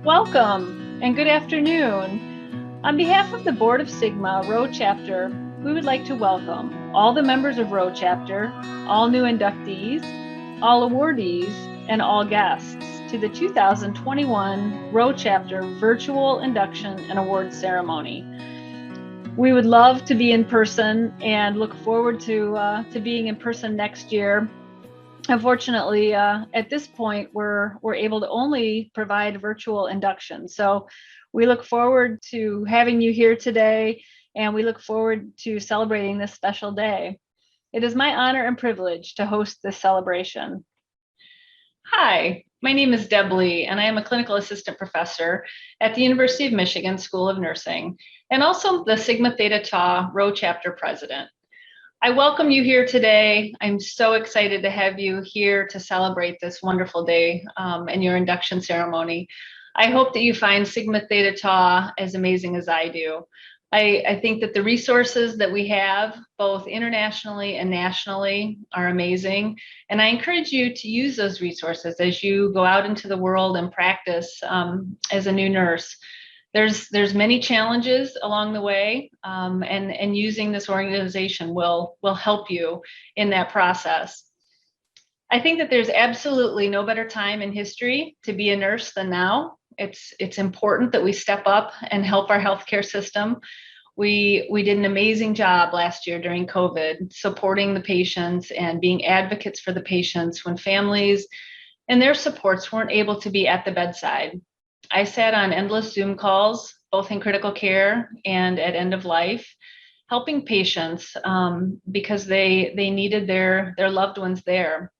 Welcome and good afternoon. On behalf of the Board of Sigma Rho Chapter, we would like to welcome all the members of Rho Chapter, all new inductees, all awardees, and all guests to the 2021 Rho Chapter Virtual Induction and Awards Ceremony. We would love to be in person and look forward to being in person next year. Unfortunately, at this point, we're able to only provide virtual induction. So we look forward to having you here today, and we look forward to celebrating this special day. It is my honor and privilege to host this celebration. Hi, my name is Deb Lee, and I am a clinical assistant professor at the University of Michigan School of Nursing, and also the Sigma Theta Tau Rho Chapter President. I welcome you here today. I'm so excited to have you here to celebrate this wonderful day and your induction ceremony. I hope that you find Sigma Theta Tau as amazing as I do. I think that the resources that we have, both internationally and nationally, are amazing. And I encourage you to use those resources as you go out into the world and practice as a new nurse. There's many challenges along the way, and using this organization will help you in that process. I think that there's absolutely no better time in history to be a nurse than now. It's important that we step up and help our healthcare system. We did an amazing job last year during COVID, supporting the patients and being advocates for the patients when families and their supports weren't able to be at the bedside. I sat on endless Zoom calls, both in critical care and at end of life, helping patients because they needed their loved ones there.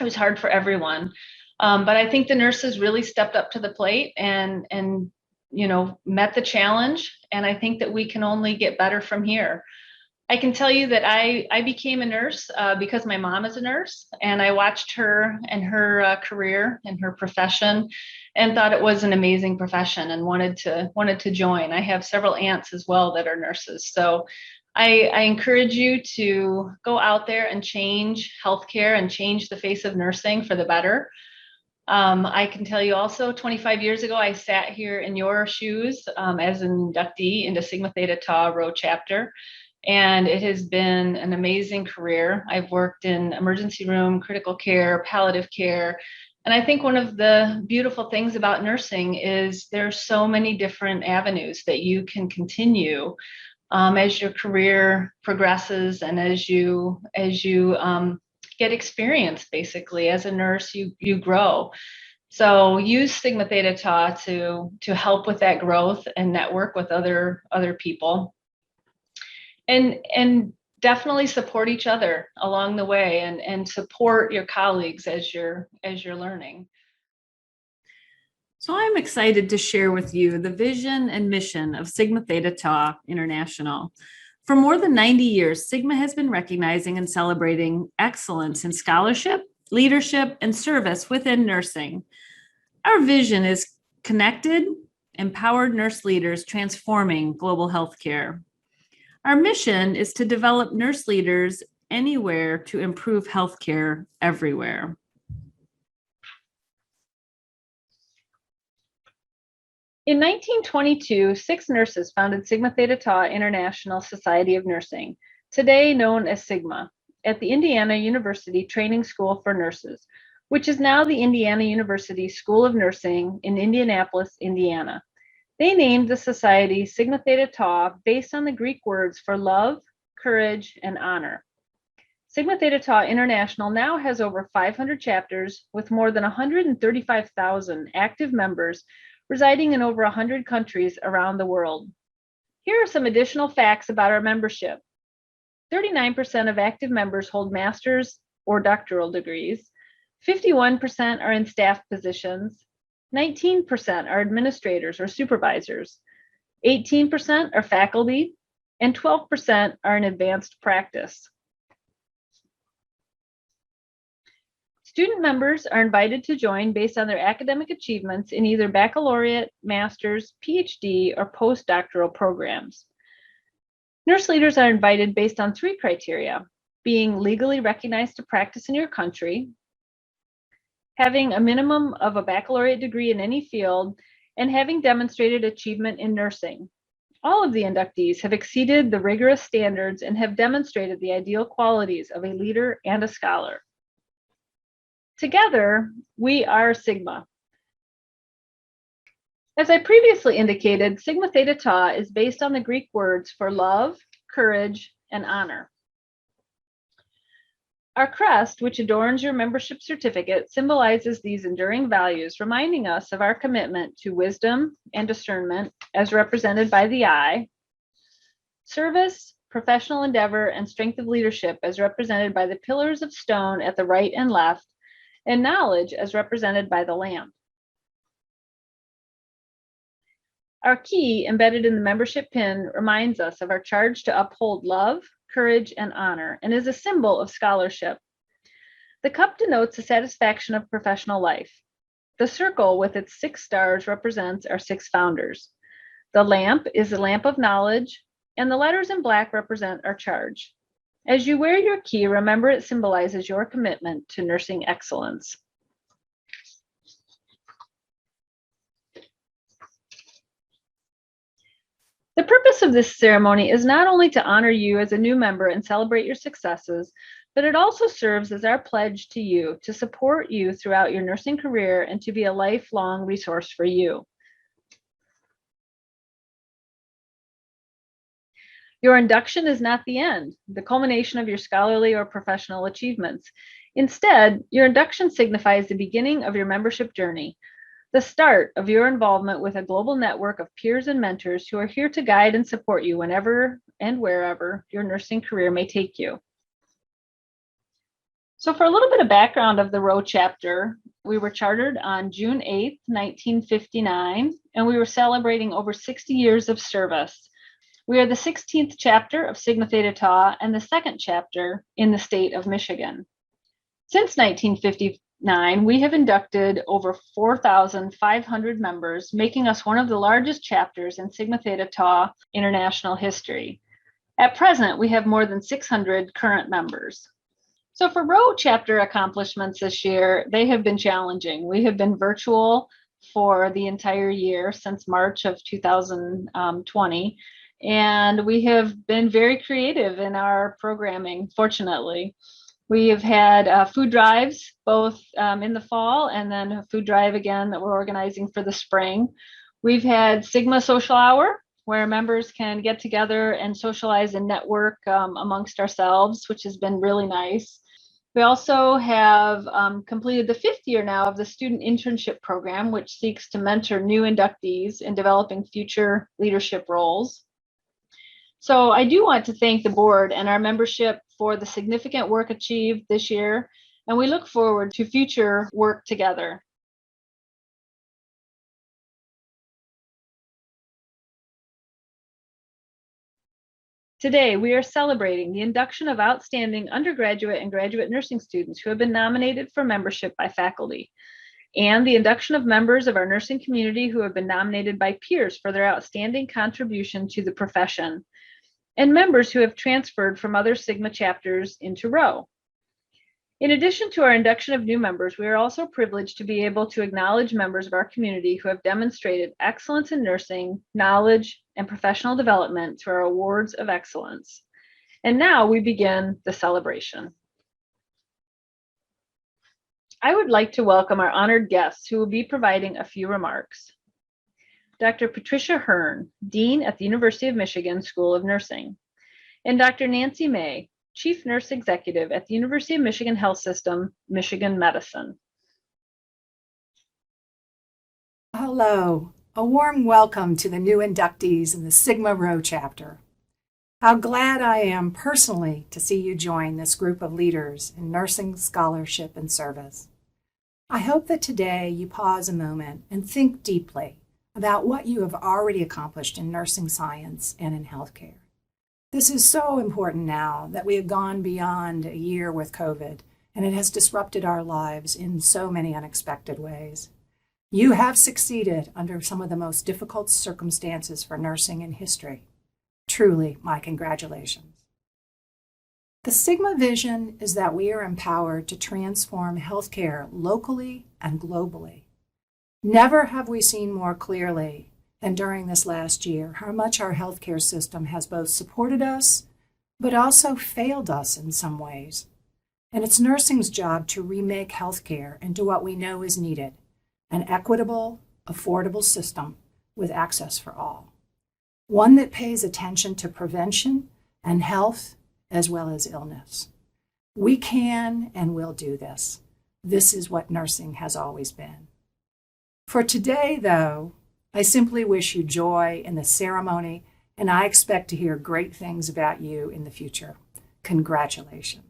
It was hard for everyone, but I think the nurses really stepped up to the plate and met the challenge. And I think that we can only get better from here. I can tell you that I became a nurse because my mom is a nurse, and I watched her and her career and her profession and thought it was an amazing profession and wanted to join. I have several aunts as well that are nurses. So I encourage you to go out there and change healthcare and change the face of nursing for the better. I can tell you also 25 years ago, I sat here in your shoes as an inductee into Sigma Theta Tau Rho Chapter. And it has been an amazing career. I've worked in emergency room, critical care, palliative care. And I think one of the beautiful things about nursing is there's so many different avenues that you can continue as your career progresses and as you get experience. Basically, as a nurse, you grow. So use Sigma Theta Tau to help with that growth and network with other people. And definitely support each other along the way and support your colleagues as you're learning. So I'm excited to share with you the vision and mission of Sigma Theta Tau International. For more than 90 years, Sigma has been recognizing and celebrating excellence in scholarship, leadership, and service within nursing. Our vision is connected, empowered nurse leaders transforming global healthcare. Our mission is to develop nurse leaders anywhere to improve healthcare everywhere. In 1922, 6 nurses founded Sigma Theta Tau International Society of Nursing, today known as Sigma, at the Indiana University Training School for Nurses, which is now the Indiana University School of Nursing in Indianapolis, Indiana. They named the society Sigma Theta Tau based on the Greek words for love, courage, and honor. Sigma Theta Tau International now has over 500 chapters with more than 135,000 active members residing in over 100 countries around the world. Here are some additional facts about our membership. 39% of active members hold master's or doctoral degrees. 51% are in staff positions. 19% are administrators or supervisors, 18% are faculty, and 12% are in advanced practice. Student members are invited to join based on their academic achievements in either baccalaureate, master's, PhD, or postdoctoral programs. Nurse leaders are invited based on 3 criteria: being legally recognized to practice in your country, having a minimum of a baccalaureate degree in any field, and having demonstrated achievement in nursing. All of the inductees have exceeded the rigorous standards and have demonstrated the ideal qualities of a leader and a scholar. Together, we are Sigma. As I previously indicated, Sigma Theta Tau is based on the Greek words for love, courage, and honor. Our crest, which adorns your membership certificate, symbolizes these enduring values, reminding us of our commitment to wisdom and discernment, as represented by the I, service, professional endeavor, and strength of leadership, as represented by the pillars of stone at the right and left, and knowledge, as represented by the lamp. Our key, embedded in the membership pin, reminds us of our charge to uphold love, courage, and honor, and is a symbol of scholarship. The cup denotes the satisfaction of professional life. The circle with its 6 stars represents our 6 founders. The lamp is the lamp of knowledge, and the letters in black represent our charge. As you wear your key, remember it symbolizes your commitment to nursing excellence. The purpose of this ceremony is not only to honor you as a new member and celebrate your successes, but it also serves as our pledge to you to support you throughout your nursing career and to be a lifelong resource for you. Your induction is not the end, the culmination of your scholarly or professional achievements. Instead, your induction signifies the beginning of your membership journey, the start of your involvement with a global network of peers and mentors who are here to guide and support you whenever and wherever your nursing career may take you. So for a little bit of background of the Roe chapter, we were chartered on June 8th, 1959, and we were celebrating over 60 years of service. We are the 16th chapter of Sigma Theta Tau and the 2nd chapter in the state of Michigan. Since 1959, we have inducted over 4,500 members, making us one of the largest chapters in Sigma Theta Tau international history. At present, we have more than 600 current members. So for Roe chapter accomplishments this year, they have been challenging. We have been virtual for the entire year since March of 2020, and we have been very creative in our programming, fortunately. We have had food drives both in the fall and then a food drive again that we're organizing for the spring. We've had Sigma Social Hour, where members can get together and socialize and network amongst ourselves, which has been really nice. We also have completed the 5th year now of the Student Internship Program, which seeks to mentor new inductees in developing future leadership roles. So I do want to thank the board and our membership for the significant work achieved this year, and we look forward to future work together. Today, we are celebrating the induction of outstanding undergraduate and graduate nursing students who have been nominated for membership by faculty, and the induction of members of our nursing community who have been nominated by peers for their outstanding contribution to the profession, and members who have transferred from other Sigma chapters into Roe. In addition to our induction of new members, we are also privileged to be able to acknowledge members of our community who have demonstrated excellence in nursing, knowledge, and professional development through our awards of excellence. And now we begin the celebration. I would like to welcome our honored guests who will be providing a few remarks. Dr. Patricia Hearn, Dean at the University of Michigan School of Nursing, and Dr. Nancy May, Chief Nurse Executive at the University of Michigan Health System, Michigan Medicine. Hello, a warm welcome to the new inductees in the Sigma Rho chapter. How glad I am personally to see you join this group of leaders in nursing, scholarship, and service. I hope that today you pause a moment and think deeply about what you have already accomplished in nursing science and in healthcare. This is so important now that we have gone beyond a year with COVID, and it has disrupted our lives in so many unexpected ways. You have succeeded under some of the most difficult circumstances for nursing in history. Truly, my congratulations. The Sigma vision is that we are empowered to transform healthcare locally and globally. Never have we seen more clearly than during this last year how much our healthcare system has both supported us, but also failed us in some ways. And it's nursing's job to remake healthcare into what we know is needed, an equitable, affordable system with access for all. One that pays attention to prevention and health as well as illness. We can and will do this. This is what nursing has always been. For today, though, I simply wish you joy in the ceremony, and I expect to hear great things about you in the future. Congratulations.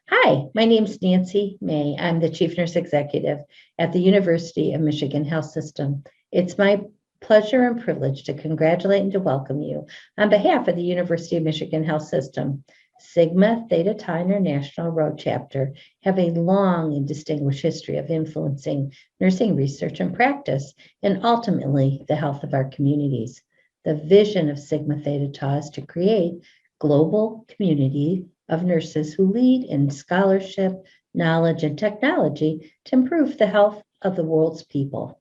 Hi, my name's Nancy May. I'm the Chief Nurse Executive at the University of Michigan Health System. It's my pleasure and privilege to congratulate and to welcome you on behalf of the University of Michigan Health System. Sigma Theta Tau International Road Chapter have a long and distinguished history of influencing nursing research and practice, and ultimately the health of our communities. The vision of Sigma Theta Tau is to create global community of nurses who lead in scholarship, knowledge, and technology to improve the health of the world's people.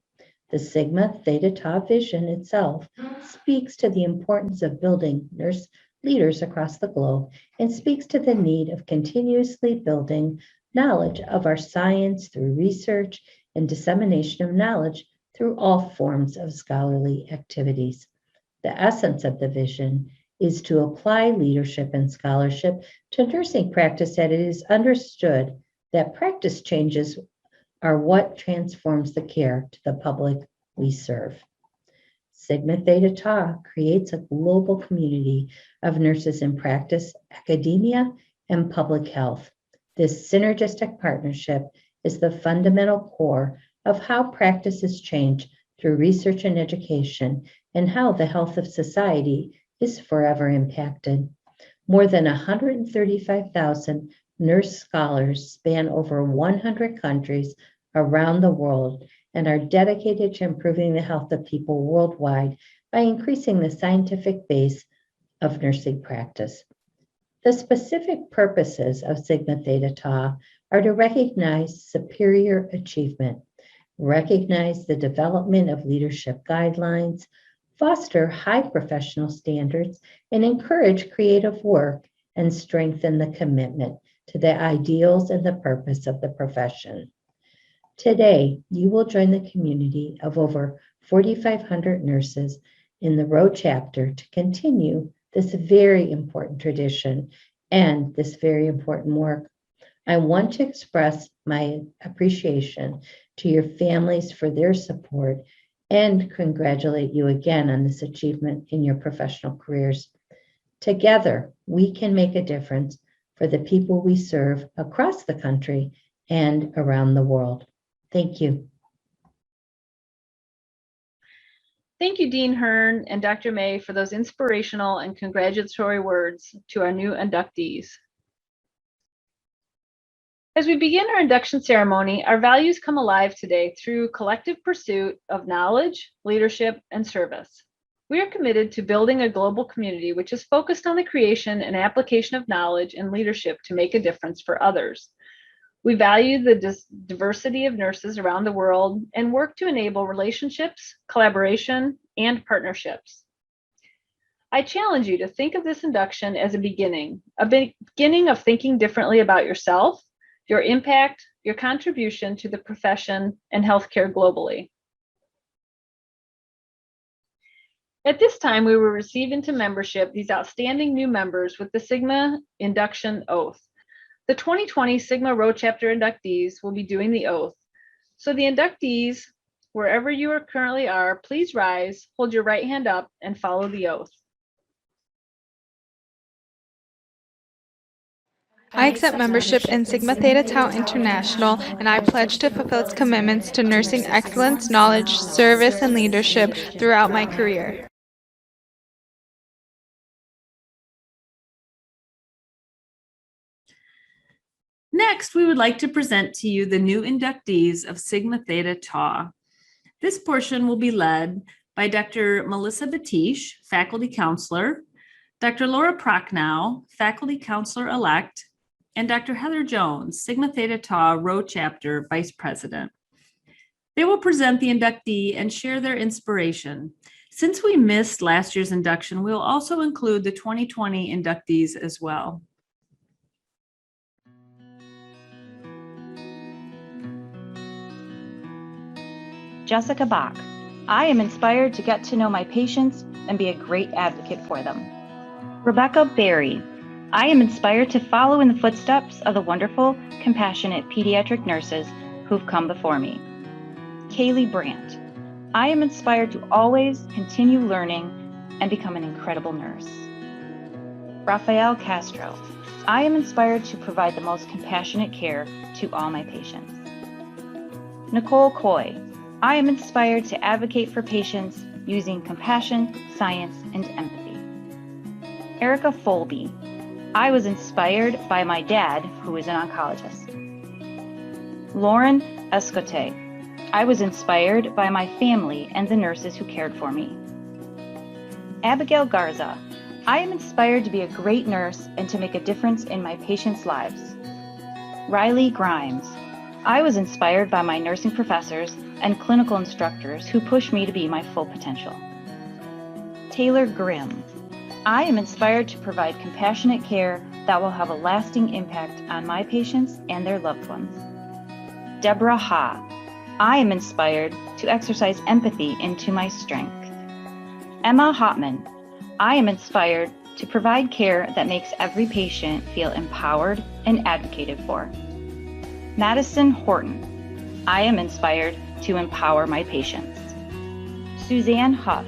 The Sigma Theta Tau vision itself speaks to the importance of building nurse leaders across the globe and speaks to the need of continuously building knowledge of our science through research and dissemination of knowledge through all forms of scholarly activities. The essence of the vision is to apply leadership and scholarship to nursing practice that it is understood that practice changes are what transforms the care to the public we serve. Sigma Theta Tau creates a global community of nurses in practice, academia, and public health. This synergistic partnership is the fundamental core of how practices change through research and education, and how the health of society is forever impacted. More than 135,000 nurse scholars span over 100 countries around the world and are dedicated to improving the health of people worldwide by increasing the scientific base of nursing practice. The specific purposes of Sigma Theta Tau are to recognize superior achievement, recognize the development of leadership guidelines, foster high professional standards, and encourage creative work and strengthen the commitment to the ideals and the purpose of the profession. Today, you will join the community of over 4,500 nurses in the Road Chapter to continue this very important tradition and this very important work. I want to express my appreciation to your families for their support and congratulate you again on this achievement in your professional careers. Together, we can make a difference for the people we serve across the country and around the world. Thank you. Thank you, Dean Hearn and Dr. May, for those inspirational and congratulatory words to our new inductees. As we begin our induction ceremony, our values come alive today through collective pursuit of knowledge, leadership, and service. We are committed to building a global community which is focused on the creation and application of knowledge and leadership to make a difference for others. We value the diversity of nurses around the world and work to enable relationships, collaboration, and partnerships. I challenge you to think of this induction as a beginning of thinking differently about yourself, your impact, your contribution to the profession and healthcare globally. At this time, we will receive into membership these outstanding new members with the Sigma Induction Oath. The 2020 Sigma Road Chapter inductees will be doing the oath. So the inductees, wherever you are currently are, please rise, hold your right hand up, and follow the oath. I accept membership in Sigma Theta Tau International, and I pledge to fulfill its commitments to nursing excellence, knowledge, service, and leadership throughout my career. Next, we would like to present to you the new inductees of Sigma Theta Tau. This portion will be led by Dr. Melissa Batish, faculty counselor, Dr. Laura Prochnow, faculty counselor-elect, and Dr. Heather Jones, Sigma Theta Tau Road Chapter Vice President. They will present the inductee and share their inspiration. Since we missed last year's induction, we will also include the 2020 inductees as well. Jessica Bach. I am inspired to get to know my patients and be a great advocate for them. Rebecca Berry. I am inspired to follow in the footsteps of the wonderful, compassionate pediatric nurses who've come before me. Kaylee Brandt. I am inspired to always continue learning and become an incredible nurse. Rafael Castro. I am inspired to provide the most compassionate care to all my patients. Nicole Coy. I am inspired to advocate for patients using compassion, science, and empathy. Erica Folby. I was inspired by my dad, who is an oncologist. Lauren Escote. I was inspired by my family and the nurses who cared for me. Abigail Garza. I am inspired to be a great nurse and to make a difference in my patients' lives. Riley Grimes. I was inspired by my nursing professors and clinical instructors who pushed me to be my full potential. Taylor Grimm. I am inspired to provide compassionate care that will have a lasting impact on my patients and their loved ones. Deborah Ha. I am inspired to exercise empathy into my strength. Emma Hotman. I am inspired to provide care that makes every patient feel empowered and advocated for. Madison Horton. I am inspired to empower my patients. Suzanne Huff.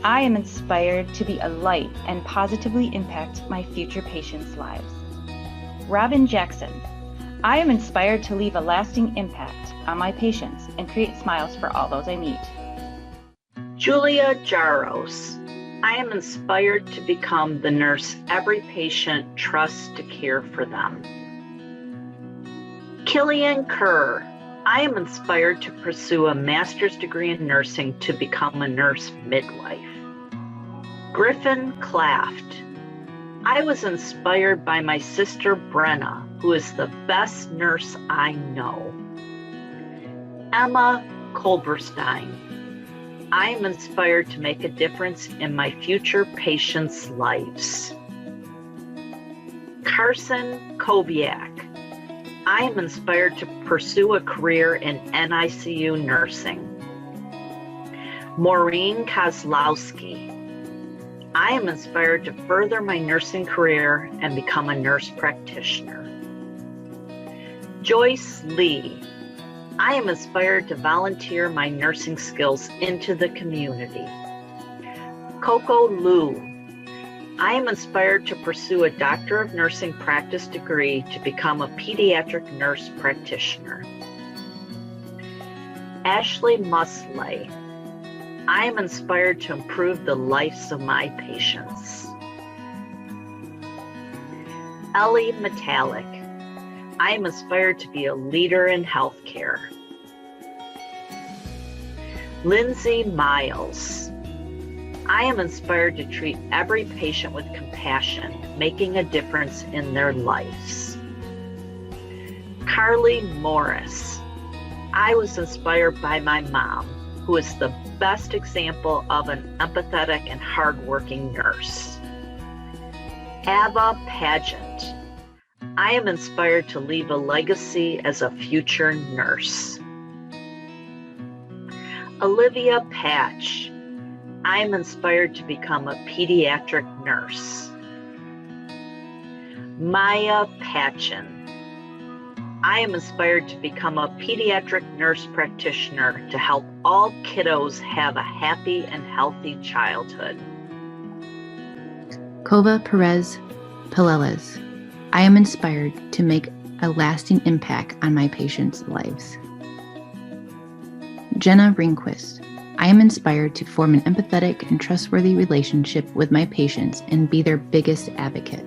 I am inspired to be a light and positively impact my future patients' lives. Robin Jackson. I am inspired to leave a lasting impact on my patients and create smiles for all those I meet. Julia Jaros. I am inspired to become the nurse every patient trusts to care for them. Killian Kerr. I am inspired to pursue a master's degree in nursing to become a nurse midwife. Griffin Claft. I was inspired by my sister Brenna, who is the best nurse I know. Emma Kolberstein. I am inspired to make a difference in my future patients' lives. Carson Kobiak. I am inspired to pursue a career in NICU nursing. Maureen Kozlowski. I am inspired to further my nursing career and become a nurse practitioner. Joyce Lee. I am inspired to volunteer my nursing skills into the community. Coco Liu. I am inspired to pursue a Doctor of Nursing practice degree to become a pediatric nurse practitioner. Ashley Musley. I am inspired to improve the lives of my patients. Ellie Metallic. I am inspired to be a leader in healthcare. Lindsay Miles. I am inspired to treat every patient with compassion, making a difference in their lives. Carly Morris. I was inspired by my mom, who is the best example of an empathetic and hardworking nurse. Ava Pageant. I am inspired to leave a legacy as a future nurse. Olivia Patch. I am inspired to become a pediatric nurse. Maya Patchen. I am inspired to become a pediatric nurse practitioner to help all kiddos have a happy and healthy childhood. Kova Perez Peleles. I am inspired to make a lasting impact on my patients' lives. Jenna Ringquist. I am inspired to form an empathetic and trustworthy relationship with my patients and be their biggest advocate.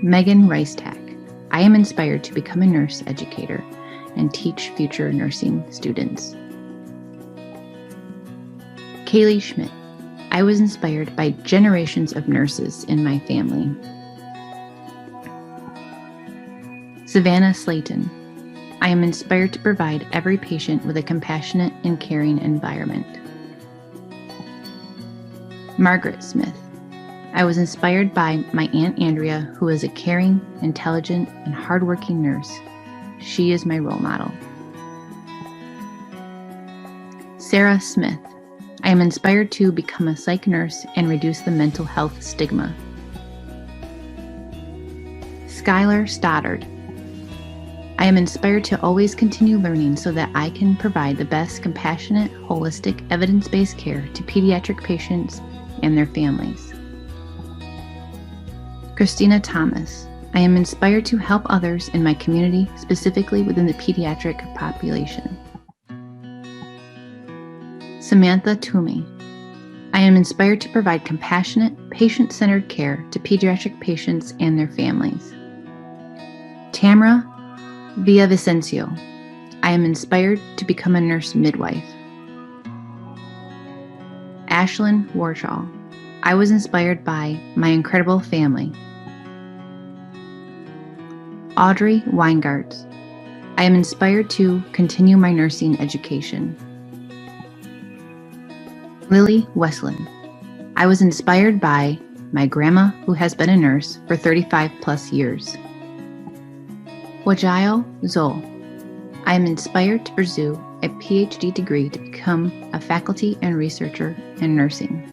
Megan Reistak. I am inspired to become a nurse educator and teach future nursing students. Kaylee Schmidt. I was inspired by generations of nurses in my family. Savannah Slayton. I am inspired to provide every patient with a compassionate and caring environment. Margaret Smith. I was inspired by my Aunt Andrea, who is a caring, intelligent, and hardworking nurse. She is my role model. Sarah Smith. I am inspired to become a psych nurse and reduce the mental health stigma. Skylar Stoddard. I am inspired to always continue learning so that I can provide the best compassionate, holistic, evidence-based care to pediatric patients and their families. Christina Thomas. I am inspired to help others in my community, specifically within the pediatric population. Samantha Toomey. I am inspired to provide compassionate, patient-centered care to pediatric patients and their families. Tamara Villavicencio. I am inspired to become a nurse midwife. Ashlyn Warshaw. I was inspired by my incredible family. Audrey Weingarts. I am inspired to continue my nursing education. Lily Westland. I was inspired by my grandma, who has been a nurse for 35 plus years. Wajayo Zol. I am inspired to pursue a PhD degree to become a faculty and researcher in nursing.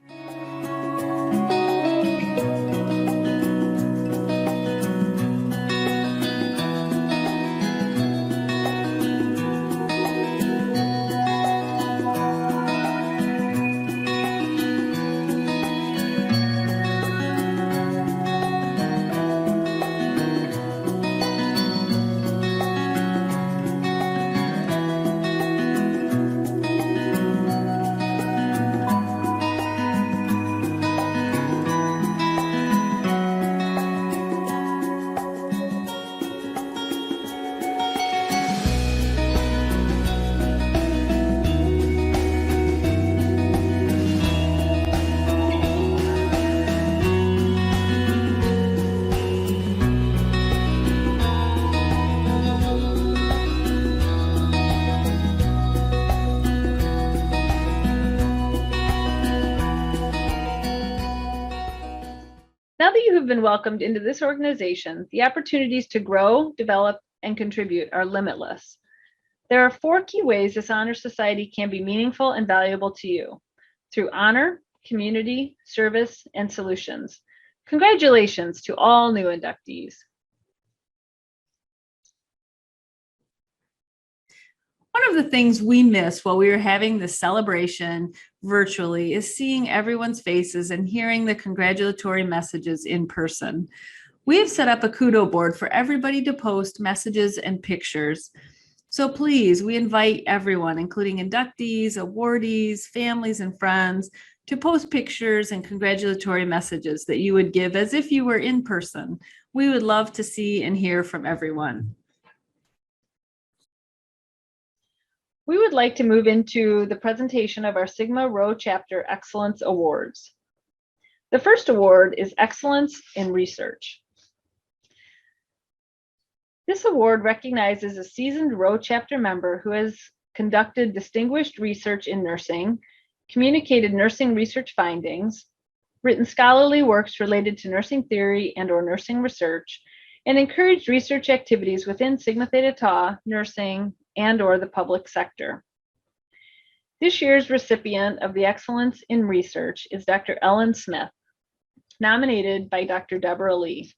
Now that you have been welcomed into this organization, the opportunities to grow, develop, and contribute are limitless. There are 4 key ways this honor society can be meaningful and valuable to you: through honor, community, service, and solutions. Congratulations to all new inductees. One of the things we missed while we were having this celebration virtually is seeing everyone's faces and hearing the congratulatory messages in person. We have set up a kudo board for everybody to post messages and pictures. So please, we invite everyone, including inductees, awardees, families, and friends, to post pictures and congratulatory messages that you would give as if you were in person. We would love to see and hear from everyone. We would like to move into the presentation of our Sigma Rho Chapter Excellence Awards. The first award is Excellence in Research. This award recognizes a seasoned Rho Chapter member who has conducted distinguished research in nursing, communicated nursing research findings, written scholarly works related to nursing theory and/or nursing research, and encouraged research activities within Sigma Theta Tau, nursing, and/or the public sector. This year's recipient of the Excellence in Research is Dr. Ellen Smith, nominated by Dr. Deborah Lee.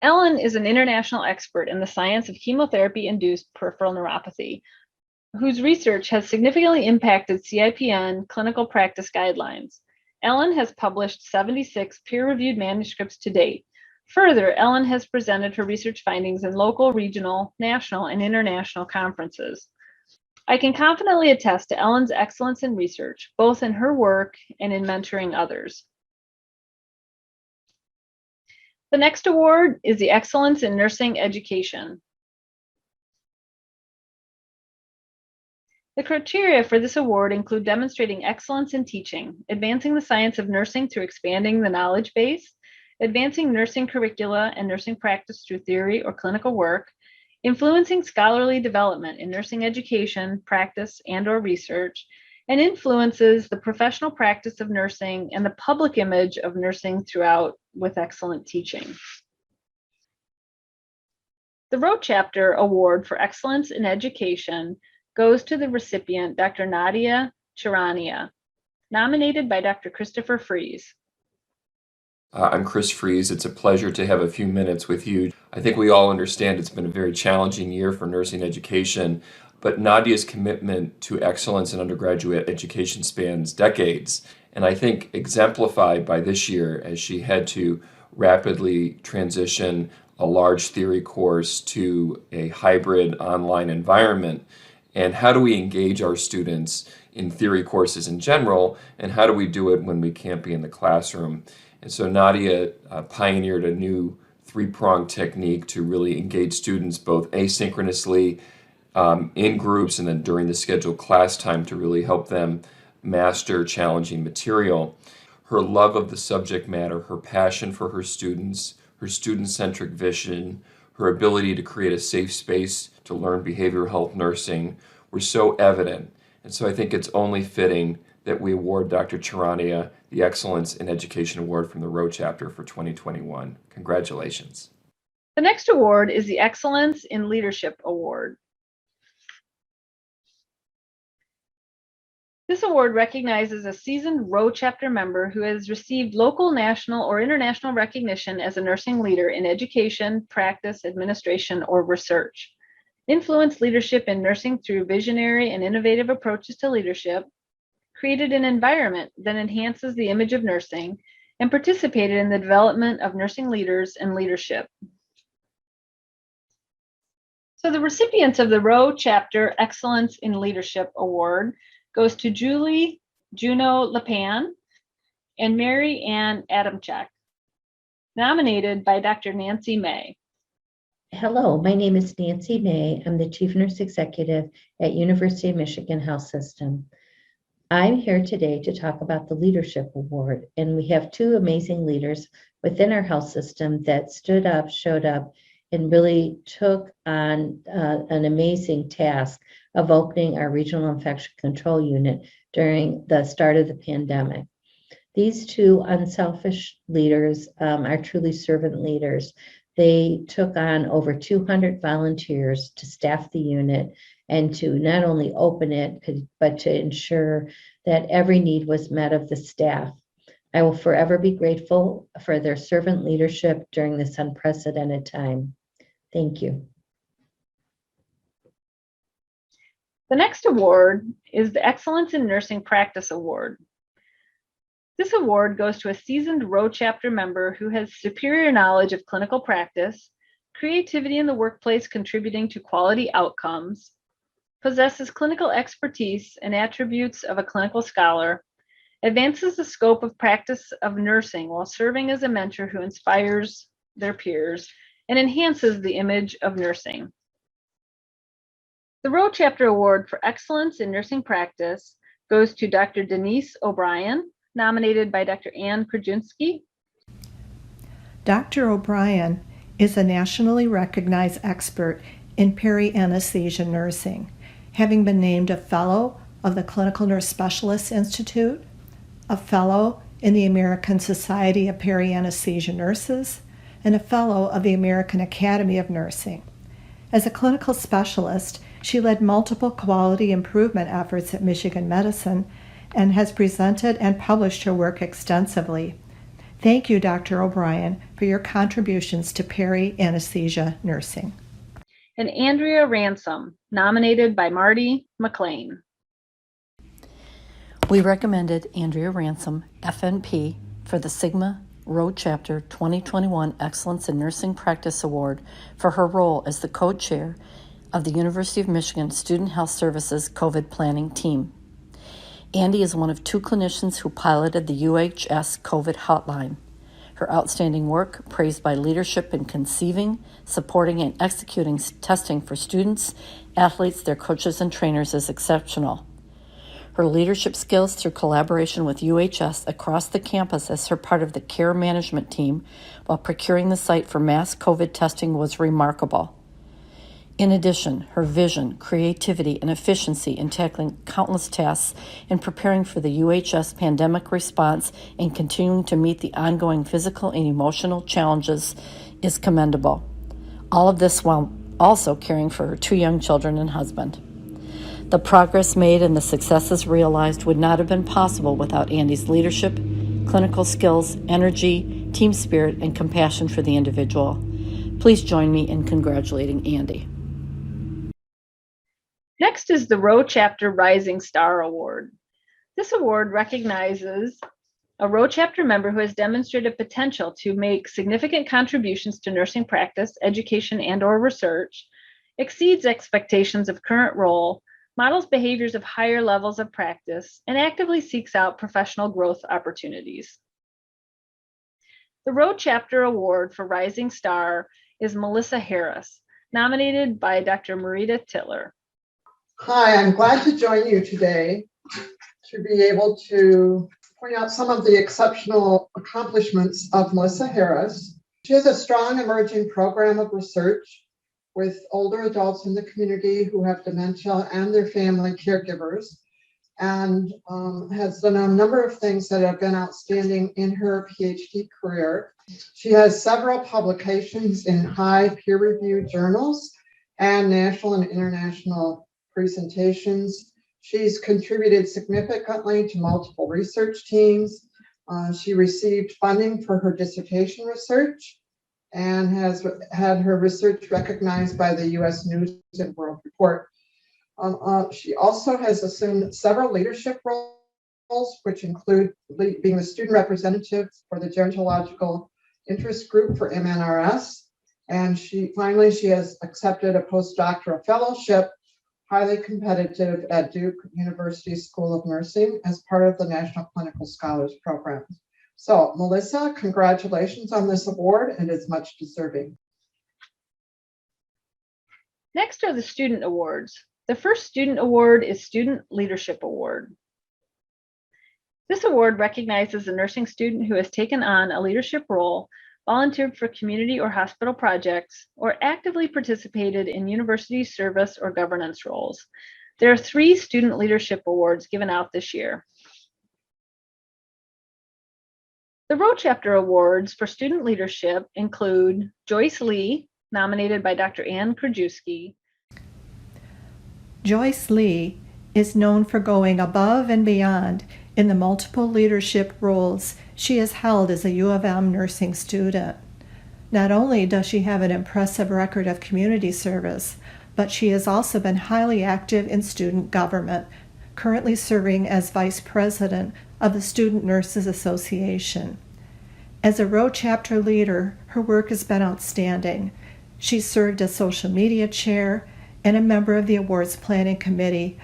Ellen is an international expert in the science of chemotherapy-induced peripheral neuropathy, whose research has significantly impacted CIPN clinical practice guidelines. Ellen has published 76 peer-reviewed manuscripts to date. Further, Ellen has presented her research findings in local, regional, national, and international conferences. I can confidently attest to Ellen's excellence in research, both in her work and in mentoring others. The next award is the Excellence in Nursing Education. The criteria for this award include demonstrating excellence in teaching, advancing the science of nursing through expanding the knowledge base, advancing nursing curricula and nursing practice through theory or clinical work, influencing scholarly development in nursing education, practice, and/or research, and influences the professional practice of nursing and the public image of nursing throughout with excellent teaching. The Rowe Chapter Award for Excellence in Education goes to the recipient, Dr. Nadia Charania, nominated by Dr. Christopher Fries. I'm Chris Fries. It's a pleasure to have a few minutes with you. I think we all understand it's been a very challenging year for nursing education, but Nadia's commitment to excellence in undergraduate education spans decades, and I think exemplified by this year as she had to rapidly transition a large theory course to a hybrid online environment. And how do we engage our students in theory courses in general, and how do we do it when we can't be in the classroom? And so Nadia pioneered a new three-pronged technique to really engage students both asynchronously in groups and then during the scheduled class time to really help them master challenging material. Her love of the subject matter, her passion for her students, her student-centric vision, her ability to create a safe space to learn behavioral health nursing were so evident. And so I think it's only fitting that we award Dr. Charania the Excellence in Education Award from the Rowe Chapter for 2021. Congratulations. The next award is the Excellence in Leadership Award. This award recognizes a seasoned Rowe Chapter member who has received local, national, or international recognition as a nursing leader in education, practice, administration, or research. Influenced leadership in nursing through visionary and innovative approaches to leadership, created an environment that enhances the image of nursing, and participated in the development of nursing leaders and leadership. So the recipients of the Rowe Chapter Excellence in Leadership Award goes to Julie Juno Lepan and Mary Ann Adamchak, nominated by Dr. Nancy May. Hello, my name is Nancy May. I'm the Chief Nurse Executive at University of Michigan Health System. I'm here today to talk about the Leadership Award, and we have two amazing leaders within our health system that stood up, showed up, and really took on an amazing task of opening our regional infection control unit during the start of the pandemic. These two unselfish leaders are truly servant leaders. They took on over 200 volunteers to staff the unit and to not only open it, but to ensure that every need was met of the staff. I will forever be grateful for their servant leadership during this unprecedented time. Thank you. The next award is the Excellence in Nursing Practice Award. This award goes to a seasoned Rowe Chapter member who has superior knowledge of clinical practice, creativity in the workplace contributing to quality outcomes, possesses clinical expertise and attributes of a clinical scholar, advances the scope of practice of nursing while serving as a mentor who inspires their peers, and enhances the image of nursing. The Rowe Chapter Award for Excellence in Nursing Practice goes to Dr. Denise O'Brien, nominated by Dr. Ann Krajewski. Dr. O'Brien is a nationally recognized expert in peri-anesthesia nursing, having been named a Fellow of the Clinical Nurse Specialists Institute, a Fellow in the American Society of Peri-Anesthesia Nurses, and a Fellow of the American Academy of Nursing. As a clinical specialist, she led multiple quality improvement efforts at Michigan Medicine and has presented and published her work extensively. Thank you, Dr. O'Brien, for your contributions to peri-anesthesia nursing. And Andrea Ransom, nominated by Marty McLean. We recommended Andrea Ransom, FNP, for the Sigma Rowe Chapter 2021 Excellence in Nursing Practice Award for her role as the co-chair of the University of Michigan Student Health Services COVID Planning Team. Andy is one of two clinicians who piloted the UHS COVID hotline. Her outstanding work, praised by leadership in conceiving, supporting, and executing testing for students, athletes, their coaches, and trainers, is exceptional. Her leadership skills through collaboration with UHS across the campus as her part of the care management team while procuring the site for mass COVID testing was remarkable. In addition, her vision, creativity, and efficiency in tackling countless tasks and preparing for the UHS pandemic response and continuing to meet the ongoing physical and emotional challenges is commendable. All of this while also caring for her 2 young children and husband. The progress made and the successes realized would not have been possible without Andy's leadership, clinical skills, energy, team spirit, and compassion for the individual. Please join me in congratulating Andy. Next is the Rowe Chapter Rising Star Award. This award recognizes a Rowe Chapter member who has demonstrated potential to make significant contributions to nursing practice, education, and/or research, exceeds expectations of current role, models behaviors of higher levels of practice, and actively seeks out professional growth opportunities. The Rowe Chapter Award for Rising Star is Melissa Harris, nominated by Dr. Marita Titler. Hi, I'm glad to join you today to be able to point out some of the exceptional accomplishments of Melissa Harris. She has a strong emerging program of research with older adults in the community who have dementia and their family caregivers, and has done a number of things that have been outstanding in her PhD career. She has several publications in high peer-reviewed journals and national and international presentations. She's contributed significantly to multiple research teams. She received funding for her dissertation research and has had her research recognized by the U.S. News and World Report. She also has assumed several leadership roles, which include being the student representative for the Gerontological Interest Group for MNRS. And she has accepted a postdoctoral fellowship, highly competitive at Duke University School of Nursing as part of the National Clinical Scholars Program. So, Melissa, congratulations on this award, and it's much deserving. Next are the student awards. The first student award is Student Leadership Award. This award recognizes a nursing student who has taken on a leadership role, volunteered for community or hospital projects, or actively participated in university service or governance roles. There are 3 student leadership awards given out this year. The Rowe Chapter Awards for student leadership include Joyce Lee, nominated by Dr. Ann Krajewski. Joyce Lee is known for going above and beyond in the multiple leadership roles she has held as a U of M nursing student. Not only does she have an impressive record of community service, but she has also been highly active in student government, currently serving as Vice President of the Student Nurses Association. As a Rowe Chapter leader, her work has been outstanding. She's served as social media chair and a member of the awards planning committee,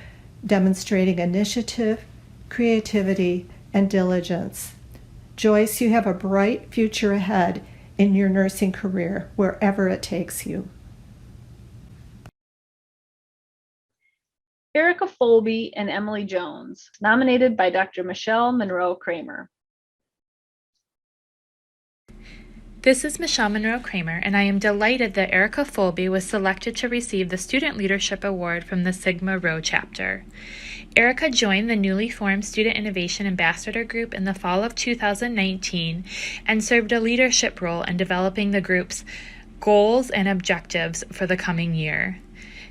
demonstrating initiative, creativity, and diligence. Joyce, you have a bright future ahead in your nursing career, wherever it takes you. Erica Folby and Emily Jones, nominated by Dr. Michelle Monroe Kramer. This is Michelle Monroe Kramer, and I am delighted that Erica Folby was selected to receive the Student Leadership Award from the Sigma Rowe Chapter. Erica joined the newly formed Student Innovation Ambassador Group in the fall of 2019 and served a leadership role in developing the group's goals and objectives for the coming year.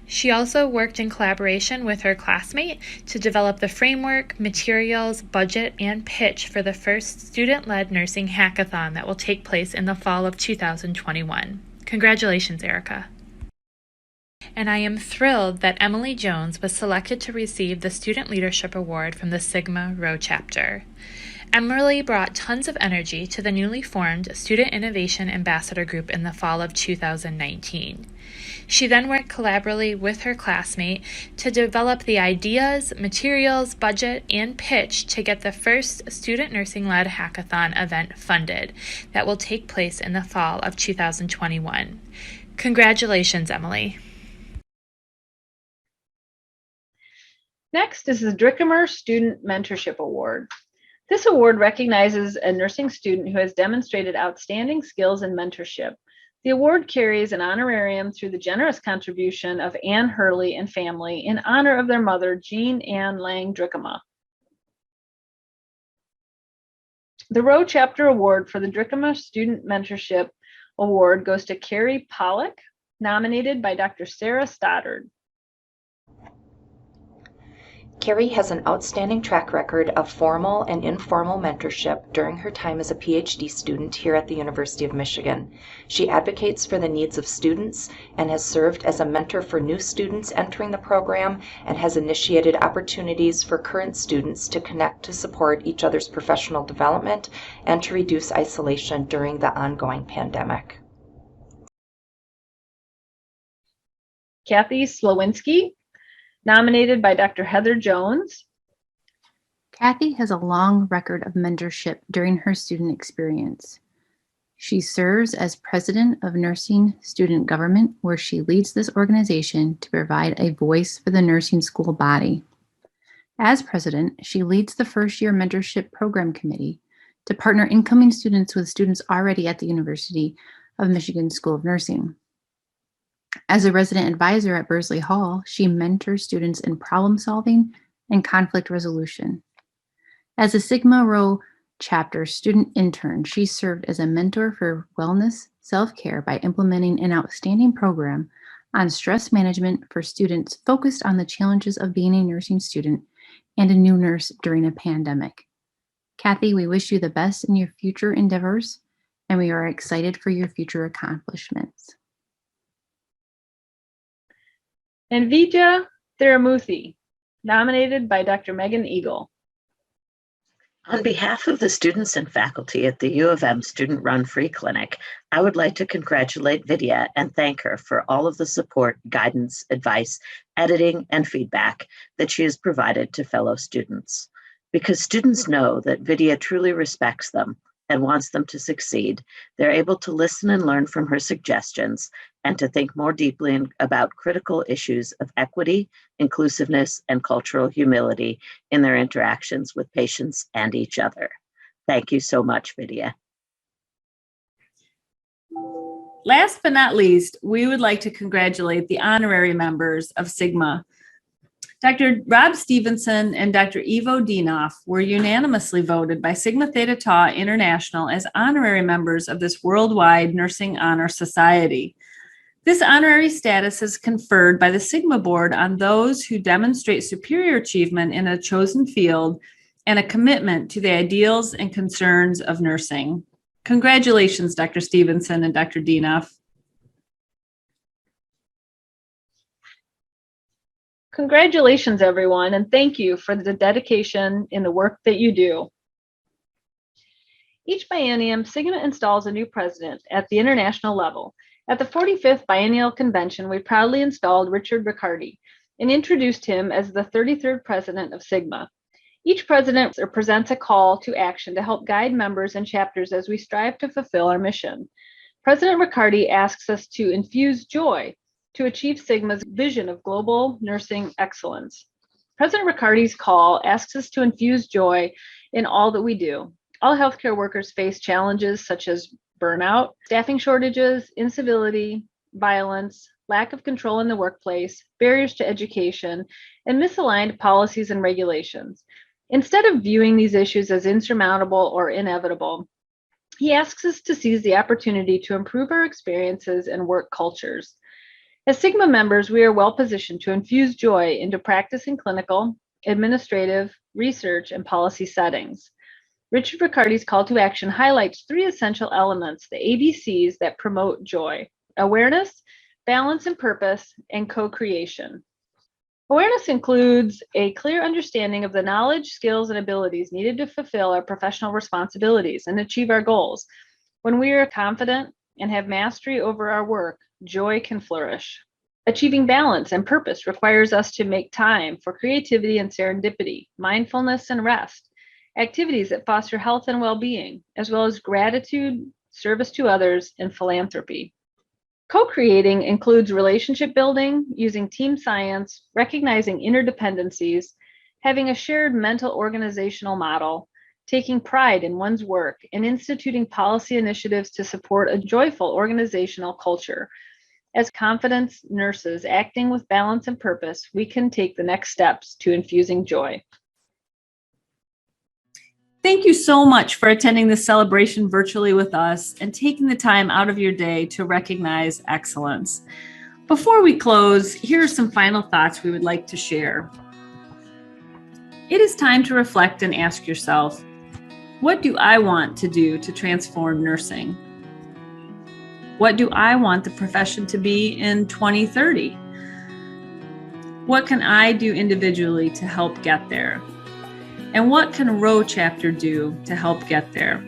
She also worked in collaboration with her classmate to develop the framework, materials, budget, and pitch for the first student-led nursing hackathon that will take place in the fall of 2021. Congratulations, Erica. And I am thrilled that Emily Jones was selected to receive the Student Leadership Award from the Sigma Rowe Chapter. Emily brought tons of energy to the newly formed Student Innovation Ambassador Group in the fall of 2019. She then worked collaboratively with her classmate to develop the ideas, materials, budget, and pitch to get the first student nursing-led hackathon event funded that will take place in the fall of 2021. Congratulations, Emily. Next Next is the Drickemer Student Mentorship Award. This award recognizes a nursing student who has demonstrated outstanding skills in mentorship. The award carries an honorarium through the generous contribution of Anne Hurley and family in honor of their mother, Jean Ann Lang Drickemer. The Rowe Chapter Award for the Drickemer Student Mentorship Award goes to Carrie Pollock, nominated by Dr. Sarah Stoddard. Carrie has an outstanding track record of formal and informal mentorship during her time as a PhD student here at the University of Michigan. She advocates for the needs of students and has served as a mentor for new students entering the program and has initiated opportunities for current students to connect to support each other's professional development and to reduce isolation during the ongoing pandemic. Kathy Slowinski, nominated by Dr. Heather Jones. Kathy has a long record of mentorship during her student experience. She serves as president of Nursing Student Government, where she leads this organization to provide a voice for the nursing school body. As president, she leads the first-year mentorship program committee to partner incoming students with students already at the University of Michigan School of Nursing. As a resident advisor at Bursley Hall, she mentors students in problem solving and conflict resolution. As a Sigma Rho chapter student intern, she served as a mentor for wellness self-care by implementing an outstanding program on stress management for students focused on the challenges of being a nursing student and a new nurse during a pandemic. Kathy, we wish you the best in your future endeavors, and we are excited for your future accomplishments. And Vijay Thiramuthi, nominated by Dr. Megan Eagle. On behalf of the students and faculty at the U of M Student-Run Free Clinic, I would like to congratulate Vidya and thank her for all of the support, guidance, advice, editing, and feedback that she has provided to fellow students. Because students know that Vidya truly respects them and wants them to succeed, they're able to listen and learn from her suggestions and to think more deeply about critical issues of equity, inclusiveness, and cultural humility in their interactions with patients and each other. Thank you so much, Vidya. Last but not least, we would like to congratulate the honorary members of Sigma. Dr. Rob Stevenson and Dr. Ivo Dinoff were unanimously voted by Sigma Theta Tau International as honorary members of this worldwide Nursing Honor Society. This honorary status is conferred by the Sigma Board on those who demonstrate superior achievement in a chosen field and a commitment to the ideals and concerns of nursing. Congratulations, Dr. Stevenson and Dr. Dinoff. Congratulations, everyone, and thank you for the dedication in the work that you do. Each biennium, Sigma installs a new president at the international level. At the 45th Biennial Convention, we proudly installed Richard Riccardi and introduced him as the 33rd president of Sigma. Each president presents a call to action to help guide members and chapters as we strive to fulfill our mission. President Riccardi asks us to infuse joy to achieve Sigma's vision of global nursing excellence. President Riccardi's call asks us to infuse joy in all that we do. All healthcare workers face challenges such as burnout, staffing shortages, incivility, violence, lack of control in the workplace, barriers to education, and misaligned policies and regulations. Instead of viewing these issues as insurmountable or inevitable, he asks us to seize the opportunity to improve our experiences and work cultures. As Sigma members, we are well positioned to infuse joy into practice in clinical, administrative, research, and policy settings. Richard Riccardi's call to action highlights 3 essential elements, the ABCs that promote joy: awareness, balance and purpose, and co-creation. Awareness includes a clear understanding of the knowledge, skills, and abilities needed to fulfill our professional responsibilities and achieve our goals. When we are confident and have mastery over our work, joy can flourish. Achieving balance and purpose requires us to make time for creativity and serendipity, mindfulness and rest, activities that foster health and well-being, as well as gratitude, service to others, and philanthropy. Co-creating includes relationship building, using team science, recognizing interdependencies, having a shared mental organizational model, taking pride in one's work, and instituting policy initiatives to support a joyful organizational culture. As confident nurses acting with balance and purpose, we can take the next steps to infusing joy. Thank you so much for attending this celebration virtually with us and taking the time out of your day to recognize excellence. Before we close, here are some final thoughts we would like to share. It is time to reflect and ask yourself, what do I want to do to transform nursing? What do I want the profession to be in 2030? What can I do individually to help get there? And what can Row Chapter do to help get there?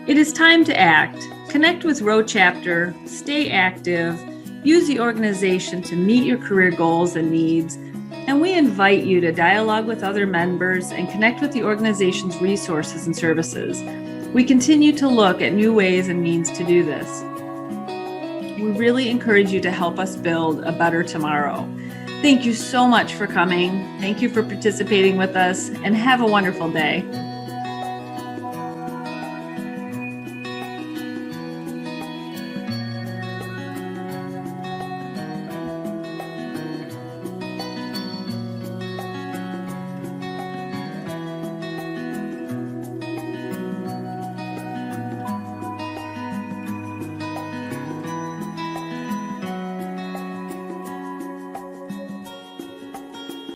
It is time to act. Connect with Row Chapter, stay active, use the organization to meet your career goals and needs, and we invite you to dialogue with other members and connect with the organization's resources and services. We continue to look at new ways and means to do this. We really encourage you to help us build a better tomorrow. Thank you so much for coming. Thank you for participating with us, and have a wonderful day.